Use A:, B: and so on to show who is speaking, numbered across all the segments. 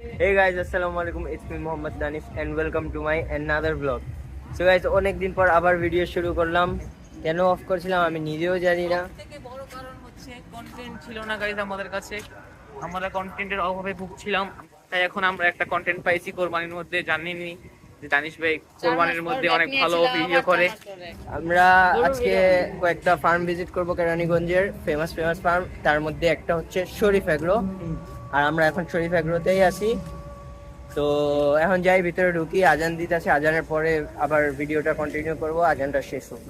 A: Hey guys, Assalamualaikum. It's me Mohammad Danif and welcome to my another vlog. So guys, অনেক দিন পর আবার video শুরু করলাম। কেন অফ করছিলাম আমি নিজেও জানি না।
B: থেকে বড় কারণ হচ্ছে কন্টেন্ট ছিল না গাইস আমাদের কাছে। আমরা কন্টেন্টের অভাবে ভুগছিলাম। তাই এখন আমরা একটা কন্টেন্ট পাইছি কোরবানির মধ্যে। জানেনই যে দানিশ ভাই কোরবানির মধ্যে অনেক ভালো ভিডিও করে।
A: আমরা আজকে কয়েকটা ফার্ম ভিজিট করব কেরানীগঞ্জের ফেমাস ফার্ম, তার মধ্যে একটা হচ্ছে শরীফ এগ্রো। আর আমরা এখন শরীফ এগ্রোতেই আছি। তো এখন যাই ভিতরে ঢুকি, আজান দিতে আছে, আজানের পরে আবার ভিডিওটা কন্টিনিউ করব, আজানটা শেষ হোক।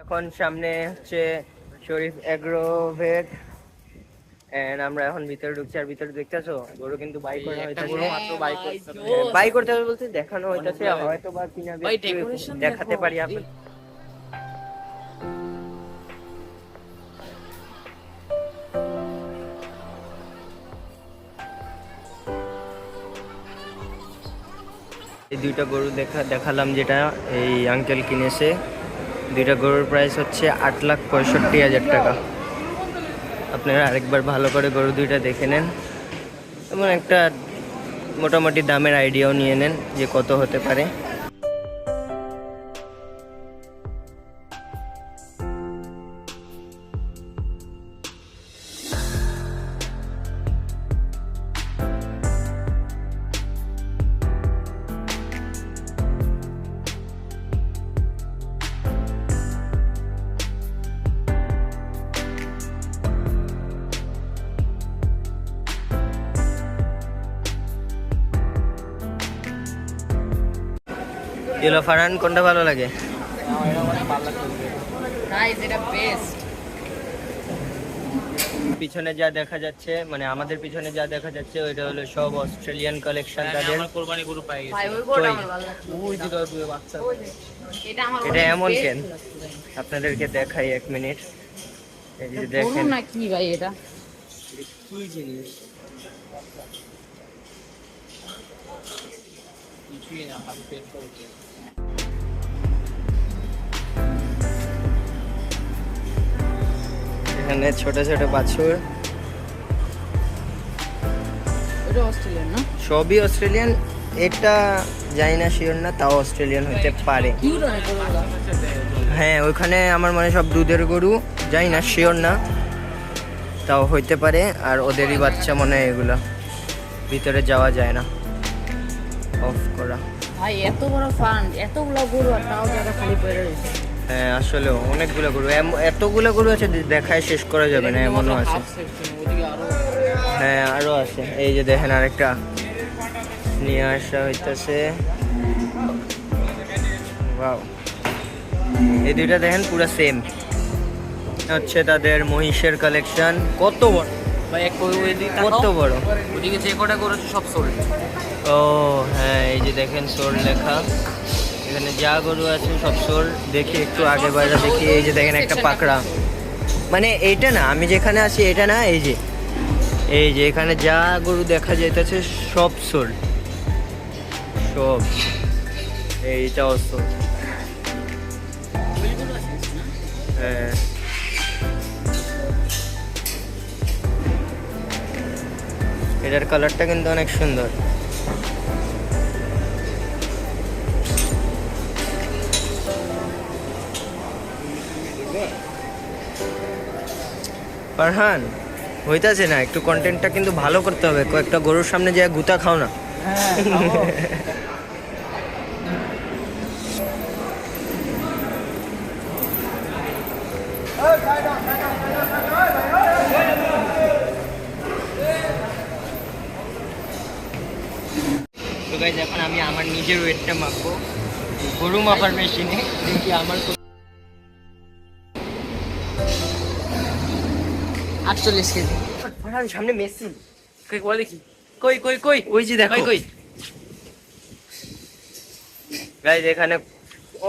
A: এখন সামনে হচ্ছে শরীফ এগ্রো ভেট এন্ড আমরা এখন ভিতরে ঢুকছি। আর ভিতরে দেখতেছো গরু কিন্তু বাই করা হইতাছে,
B: মাত্র বাইক করতে
A: বাই করতে হবে বলতে দেখানো হইতাছে, হয়তো বা কিনা দেখাতে পারি আপনি। এই দুইটা গরু দেখালাম যেটা এই আঙ্কেল কিনেছে। দুইটা গরুর প্রাইস হচ্ছে 8,65,000 টাকা। আপনারা আরেকবার ভালো করে গরু দুইটা দেখে নেন, এমন একটা মোটামুটি দামের আইডিয়াও নিয়ে নেন যে কত হতে পারে। এলো ফারহান, কোনটা ভালো লাগে? পিছনে যা দেখা যাচ্ছে, মানে আমাদের পিছনে যা দেখা যাচ্ছে ওইটা হলো সব অস্ট্রেলিয়ান কালেকশন তাদের।
B: কোরবানি গরু পাই গেছি।
A: এটা এমন কেন আপনাদেরকে দেখাই, এক মিনিট। এই যে দেখেন
C: না কি ভাই, এটা
A: কি জিনিস,
B: কিছুই না, হাতে পেট করছে।
A: এখানে ছোট ছোট বাছুর,
C: এটা অস্ট্রেলিয়ান না?
A: সবই অস্ট্রেলিয়ান। এটা জানি না, শিওর না, তাও অস্ট্রেলিয়ান হতে পারে।
C: কিউট অনেক গরুগুলা।
A: হ্যাঁ, ওইখানে আমার মনে সব দুধের গরু, জানি না, শিওর না, তাও হইতে পারে। আর ওদেরই বাচ্চা মনে হয় এগুলা। ভিতরে যাওয়া যায় না, অফ করা।
C: ভাই এত বড় ফান্ড, এতগুলো গরু আর তাও জায়গা খালি পড়ে রয়েছে।
A: হ্যাঁ আসলে অনেকগুলো গরু, এতগুলো গরু আছে দেখায় শেষ করা যাবে না, এমনও আছে। হ্যাঁ আরো আছে, এই যে দেখেন আরেকটা নিয়ে আসা হইতেছে। ওয়াও, এই দুইটা দেখেন পুরো সেম, হচ্ছে তাদের মহিষের কালেকশন। কত বড়
B: ভাই এক
A: কত বড়,
B: ওদিকে যে কটা গরু আছে সব সোল্ড।
A: ও হ্যাঁ, এই যে দেখেন সোল লেখা, এখানে যা গরু আছে সব সোল। দেখি একটু আগে বাইরে দেখি, এই যে দেখেন একটা পাকড়া, মানে এইটা না, আমি যেখানে আছি এটা না, এই যে এখানে যা গরু দেখা যাইতেছে সব সোল, সব। এইটাও সোল। হ্যাঁ এটার কালারটা কিন্তু অনেক সুন্দর। ফারহান হইতাছে না, একটু কন্টেন্টটা কিন্তু ভালো করতে হবে। কয়েকটা গরুর সামনে যে গুতা খাও না। তো গাইস, এখন আমি আমার নিজের ওয়েটটা মাপবো গরু মাপার মেশিনে, দেখি আমার
C: 48 কেজি।
A: ফারহান সামনে মেসি,
B: কই বল দেখি, কই কই কই
A: ওই যে দেখো।
B: কই
A: গাইস এখানে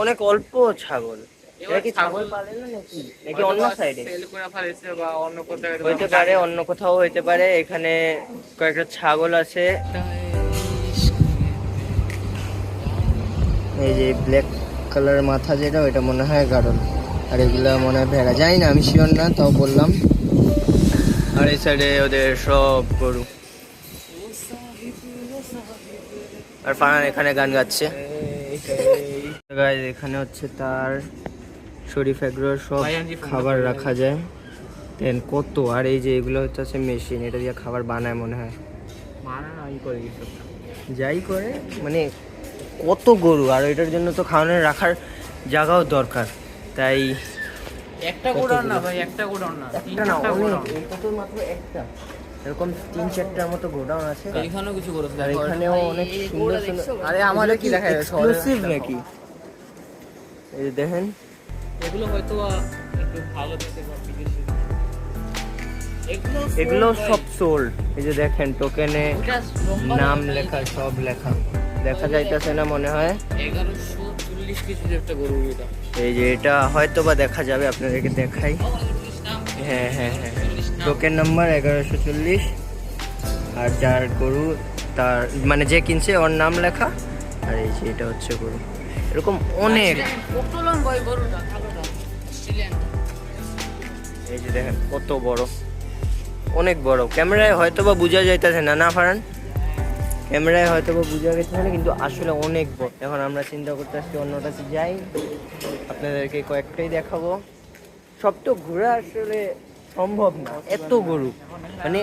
A: অনেক অল্প ছাগল। এটা কি ছাগল পালে না নাকি, নাকি অন্য সাইডে
B: সেল করে ফেলেছে বা অন্য কোথাও
A: হইতে পারে, অন্য কোথাও হইতে পারে। এখানে কয়েকটা ছাগল আছে, এই যে ব্ল্যাক কালারের মাথা যেটা ওইটা মনে হয় গাড়ল, আর এগুলা মনে হয় ভেড়া, জানি না, আমি শিওর না, তাও বললাম। আর এই সাইডে ওদের সব গরু। আর ফারহান এখানে গান গাচ্ছে। Guys, এখানে হচ্ছে তার শরীফ এগ্রোর সব খাবার রাখা যায়। দেন কত, আর এই যে এগুলো হচ্ছে মেশিন, এটা দিয়ে খাবার বানায় মনে হয়, যাই করে, মানে কত গরু, আর এটার জন্য তো খাওয়ানোর রাখার জায়গাও দরকার। তাই
B: একটা গোডাউন না ভাই, একটা গোডাউন না,
A: একটা না, অনেক, এটা তো মাত্র একটা, এরকম 3-4টার মতো গোডাউন আছে।
B: এখানেও কিছু করেছে,
A: আর এখানেও অনেক সুন্দর সুন্দর।
B: আরে আমাদের কি দেখা যাচ্ছে
A: এক্সক্লুসিভ নাকি? এই যে দেখেন,
B: এগুলো হয়তো একটু ভালো পেতে বা বিদেশি,
A: এগুলো সব সোল্ড। এই যে দেখেন টোকেনে নাম লেখা, সব লেখা, দেখা যাইতেছে না মনে হয়।
B: 1140 কিছু একটা গরু এটা।
A: এই যে এটা হয়তো বা দেখা যাবে, আপনাদেরকে দেখাই। হ্যাঁ হ্যাঁ হ্যাঁ, টোকেন নাম্বার 1140, আর যার গরু তার মানে যে কিনছে ওর নাম লেখা। আর এই যে এটা হচ্ছে গরু, এরকম অনেক। এই যে দেখেন কত বড়, অনেক বড়। ক্যামেরায় হয়তো বা বোঝা যাইতেছে না, না ফারহান? ক্যামেরায় হয়তো বা বোঝা যাইতেছে না, কিন্তু আসলে অনেক বড়। এখন আমরা চিন্তা করতে আসছি অন্যটাতে যাই, আপনাদেরকে কয়েকটাই দেখাবো। সব তো ঘোরা আসলে সম্ভব না, এত গরু, মানে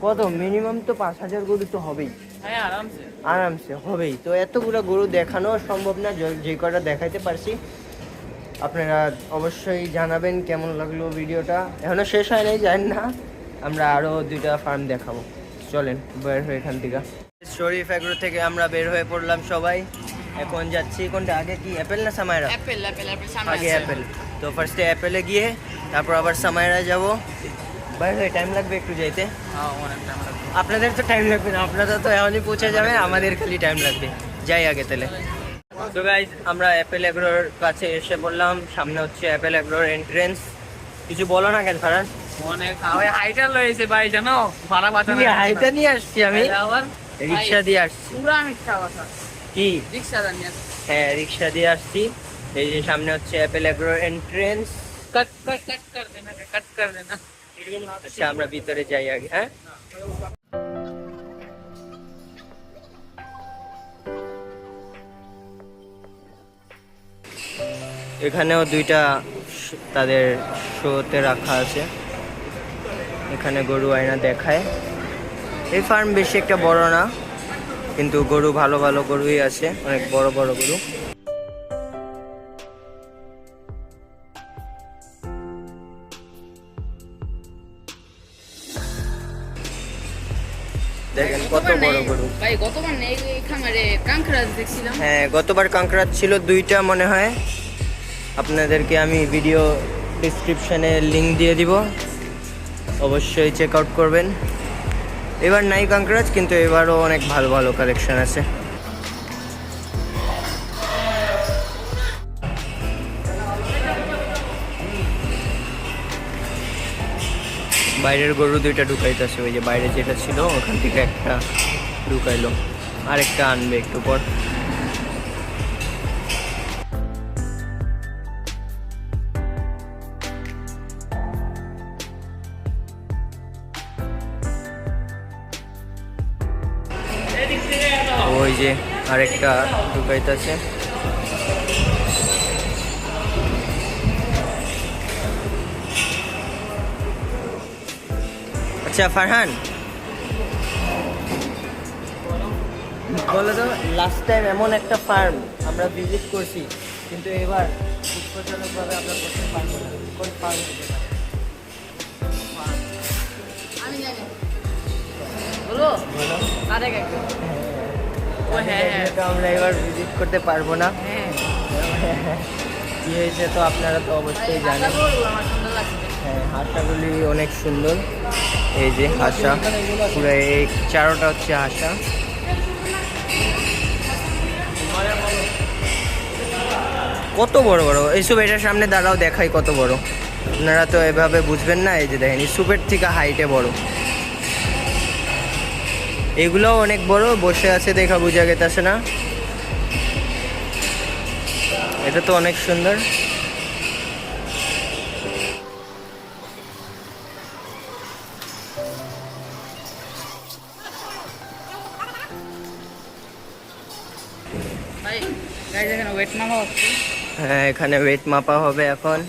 A: কত মিনিমাম তো 5000 গরু তো হবেই,
B: হ্যাঁ আরামসে
A: আরামসে হবেই। তো এতগুলো গরু দেখানো সম্ভব না, যে কটা দেখাইতে পারছি। আপনারা অবশ্যই জানাবেন কেমন লাগলো ভিডিওটা। এখনো শেষ হয় নাই, জানেন না, আমরা আরও 2টা ফার্ম দেখাবো। চলেন বের হয়ে এখান থেকে। শরীফ এগ্রো থেকে আমরা বের হয়ে পড়লাম সবাই, এখন যাচ্ছি কোনটা, আগে কি অ্যাপেল না সামায়রা? আগে অ্যাপেল। তো ফার্স্টে অ্যাপেলে গিয়ে তারপর আবার সামায়রা যাব। বাইরে হয়ে টাইম লাগবে একটু যাইতে। আপনাদের তো টাইম লাগবে না, আপনারা তো এখনই পৌঁছে যাবেন, আমাদের খালি টাইম লাগবে। যাই আগে তাহলে। তো গাইজ আমরা অ্যাপেল এগ্রোর কাছে এসে বললাম, সামনে হচ্ছে অ্যাপেল এগ্রোর এন্ট্রেন্স। কিছু বলো না কেন ফারহান?
B: অনেক হাইটা লয়েছে ভাই, জানো ভাড়া বাঁচা না,
A: হাইটা নিয়ে আসছি আমি,
B: আবার
A: রিক্সা দিয়ে আসছি।
B: পুরা মিথ্যা কথা,
A: কি
B: রিকশা জানিয়ে
A: হ্যাঁ, রিক্সা দিয়ে আসছি। এই যে সামনে হচ্ছে অ্যাপেল এগ্রোর এন্ট্রেন্স।
B: কাট কাট কাট কর দেনা, কাট কর দেনা।
A: আচ্ছা আমরা ভিতরে যাই আগে। হ্যাঁ, এখানেও 2টা তাদের শোতে রাখা আছে। এখানে গরু আয়না দেখায়। এই ফার্ম বেশি একটা বড় না, কিন্তু গরু ভালো ভালো গরুই আছে, অনেক বড় বড় গরু। দেখেন কত বড় গরু
C: ভাই। গতবার নেই এই খামারে কাঙ্কড়া দেখছিলাম।
A: হ্যাঁ, গতবার কাঁকড়া ছিল 2টা মনে হয়। আপনাদেরকে আমি ভিডিও ডিসক্রিপশনে লিংক দিয়ে দিব, অবশ্যই চেক আউট করবেন। এবার নাই কাঁকড়াজ, কিন্তু এবারও অনেক ভালো ভালো কালেকশন আছে। বাইরের গরু 2টা ঢুকাইতেছে, ওই যে বাইরে যেটা ছিল ওখান থেকে একটা ঢুকাইলো, আরেকটা আনবে একটু পর। ওই যে আরেকটা ঢুকাইতেছে। আচ্ছা ফারহান, বলো তো, লাস্ট টাইম এমন একটা ফার্ম আমরা ভিজিট করছি, কিন্তু এবার দুঃখজনকভাবে আমরা করতে পারবো না। কোন ফার্ম হতে পারে?
C: আমি জানি, বলো
A: বলো।
C: আরেক একটা।
B: ও হ্যাঁ হ্যাঁ,
A: যেহেতু আমরা এবার ভিজিট করতে পারবো না,
B: হ্যাঁ
A: কি হয়েছে তো আপনারা তো অবশ্যই জানেন।
C: আশাগুলো আমার সুন্দর লাগছে।
A: হ্যাঁ, হাঁসাগুলি অনেক সুন্দর। এই যে হাঁসা, পুরো এই 4টা হচ্ছে হাঁসা। কত বড় বড় এইসব, এটার সামনে দাঁড়াও দেখাই কত বড়। আপনারা তো এভাবে বুঝবেন না। এই যে দেখেন, ইসুপের থেকে হাইটে বড়। এগুলোও অনেক বড়, বসে আছে দেখা বোঝা গেছে না। এটা তো অনেক সুন্দর।
C: ভাই গাইজ এখানে ওয়েট মাপা হচ্ছে।
A: হ্যাঁ, এখানে ওয়েট মাপা হবে এখন।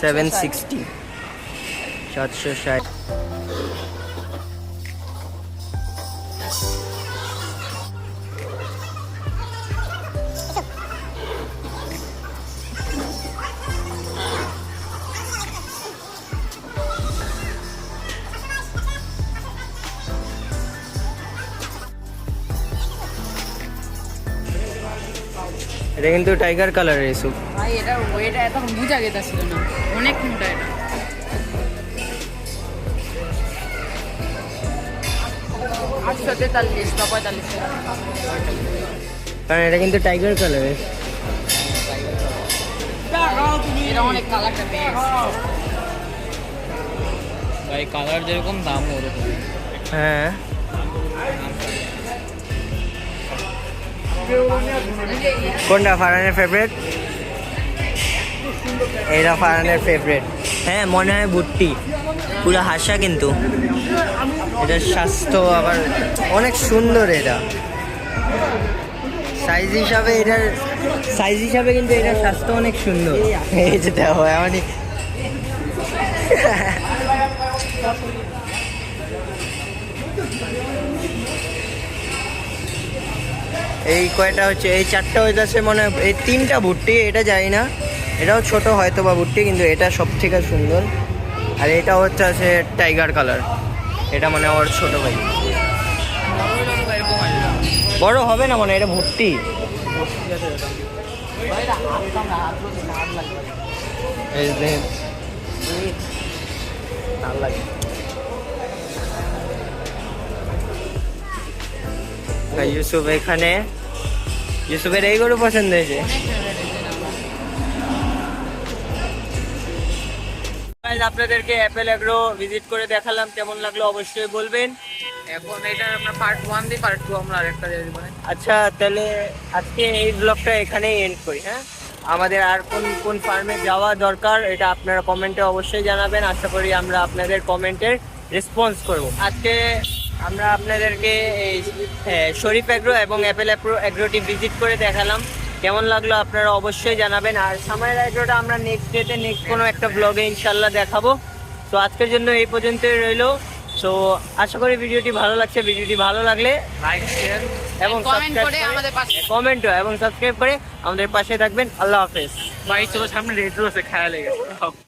A: সেভেন 760। এটা কিন্তু টাইগার কালারের ইসুপ।
C: ভাই এটা ওয়েট এত বুঝা গেছিল না, অনেক মোটা এটা। 843 বা 45
A: কারণ এটা কিন্তু টাইগার কালারের।
C: এটা অনেক কালারটা বেশ।
B: ভাই কালার যেরকম দাম ওরকম।
A: হ্যাঁ, কোনটা ফারহানের ফেভারিট? এটা ফারহানের ফেভারিট। হ্যাঁ, মনে হয় ভুট্টি, পুরো হাসা কিন্তু। এটার স্বাস্থ্য আবার অনেক সুন্দর। এটা সাইজ হিসাবে কিন্তু এটার স্বাস্থ্য অনেক সুন্দর। এই যে দেখো এমনই। এই কয়টা হচ্ছে, এই 4টা হইতেছে মনে হয়, এই 3টা ভুট্টি, এটা জানি না। এটাও ছোট হয়তো বা ভুট্টি, কিন্তু এটা সব থেকে সুন্দর। আর এটা হচ্ছে আছে টাইগার কালার, এটা মানে ওর ছোট ভাই। বড় হবে না মানে, এটা ভুট্টি। এই দেখেন, ভাল লাগে। ইউসুফ এখানে, ইউসুফের এই গরু পছন্দ হয়েছে। আপনাদেরকে অ্যাপেল এগ্রো ভিজিট করে দেখালাম, কেমন লাগলো অবশ্যই বলবেন।
B: এখন এটা আমরা পার্ট 1 দিই, পার্ট 2 আমরা আরেকটা দিয়ে দিব।
A: আচ্ছা, তাহলে আজকে এই ব্লগটা এখানেই এন্ড করি। হ্যাঁ, আমাদের আর কোন কোন ফার্মে যাওয়া দরকার এটা আপনারা কমেন্টে অবশ্যই জানাবেন। আশা করি আমরা আপনাদের কমেন্টের রেসপন্স করব। আজকে আমরা আপনাদেরকে এই শরীফ এগ্রো এবং অ্যাপেল এগ্রোটি ভিজিট করে দেখালাম, কেমন লাগলো আপনারা অবশ্যই জানাবেন। আর সামাইরা এগ্রোটা আমরা নেক্সট ডেতে নেক্সট কোনো একটা ব্লগে ইনশাল্লাহ দেখাবো। তো আজকের জন্য এই পর্যন্তই রইলো। সো আশা করি ভিডিওটি ভালো লাগছে। ভিডিওটি ভালো লাগলে
B: লাইক, শেয়ার
A: এবং
C: কমেন্ট করে আমাদের পাশে
A: কমেন্ট এবং সাবস্ক্রাইব করে আমাদের পাশে থাকবেন। আল্লাহ হাফেজ।
B: ভাই চলো সামনে রেড রোজ খায়া লেগে